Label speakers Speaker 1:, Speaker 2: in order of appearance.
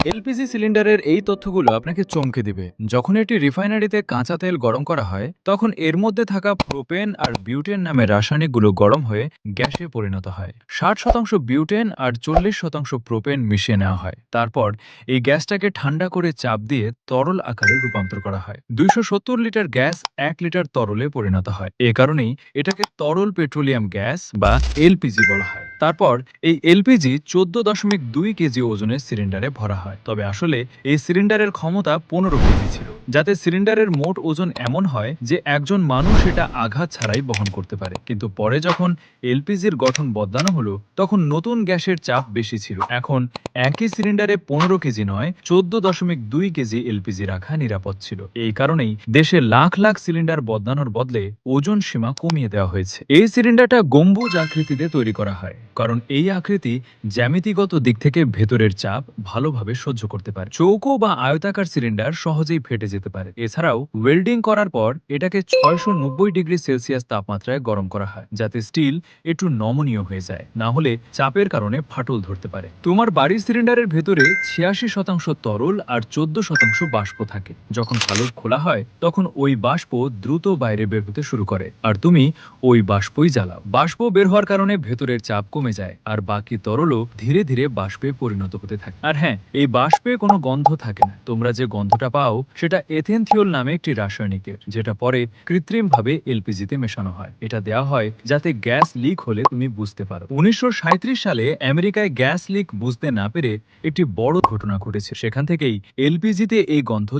Speaker 1: LPG সিলিন্ডারের এই তথ্যগুলো আপনাকে চমকে দিবে। যখন এটি রিফাইনারিতে কাঁচা তেল গরম করা হয়, তখন এর মধ্যে থাকা প্রোপেন আর বিউটেন নামে রাসায়নিকগুলো গরম হয়ে গ্যাসে পরিণত হয়। 60% বিউটেন আর 40% প্রোপেন মিশিয়ে নেওয়া হয়। তারপর এই গ্যাসটাকে ঠান্ডা করে চাপ দিয়ে তরল আকারে রূপান্তর করা হয়। 270 লিটার গ্যাস 1 লিটার তরলে পরিণত হয়। এ কারণেই এটাকে তরল পেট্রোলিয়াম গ্যাস বা এলপিজি বলা হয়। তারপর এই এলপিজি 14.2 কেজি ওজনের সিলিন্ডারে ভরা হয়। তবে আসলে এই সিলিন্ডারের ক্ষমতা 15 কেজি ছিল, যাতে সিলিন্ডারের মোট ওজন এমন হয় যে একজন মানুষ এটা আঘাত ছাড়াই বহন করতে পারে। কিন্তু পরে যখন এলপিজির গঠন বদলানো হলো, তখন নতুন গ্যাসের চাপ বেশি ছিল। এখন একই সিলিন্ডারে 15 কেজি নয়, 14.2 কেজি এলপিজি রাখা নিরাপদ ছিল। এই কারণেই দেশে লাখ লাখ সিলিন্ডার বদলানোর বদলে ওজন সীমা কমিয়ে দেওয়া হয়েছে। এই সিলিন্ডারটা গম্বুজ আকৃতিতে তৈরি করা হয়, কারণ এই আকৃতি জ্যামিতিগত দিক থেকে ভেতরের চাপ ভালোভাবে সহ্য করতে পারে। চৌকো বা আয়তাকার সিলিন্ডার সহজেই ফেটে যেতে পারে। এছাড়াও ওয়েল্ডিং করার পর এটাকে 690 ডিগ্রি সেলসিয়াস তাপমাত্রায় গরম করা হয়, যাতে স্টিল একটু নমনীয় হয়ে যায়। না হলে চাপের কারণে ফাটল ধরতে পারে। তোমার বাড়ির সিলিন্ডারের ভেতরে 86% তরল আর 14% বাষ্প থাকে। যখন ভালভ খোলা হয়, তখন ওই বাষ্প দ্রুত বাইরে বের হতে শুরু করে, আর তুমি ওই বাষ্পই জ্বালাও। বাষ্প বের হওয়ার কারণে ভেতরের চাপ কমে যায়, আর বাকি তরলও ধীরে ধীরে বাষ্পে পরিণত হতে থাকে। আর হ্যাঁ, এই বাষ্পে কোনো গন্ধ থাকে না। তোমরা যে গন্ধটা পাও, সেটা এথেনথিওল নামে একটি রাসায়নিকের, যেটা পরে কৃত্রিমভাবে এলপিজিতে মেশানো হয়। এটা দেওয়া হয় যাতে গ্যাস লিক হলে তুমি বুঝতে পারো। 1937 সালে আমেরিকায় গ্যাস লিক বুঝতে না পেরে একটি বড় ঘটনা ঘটেছে। সেখান থেকেই এলপিজিতে এই গন্ধ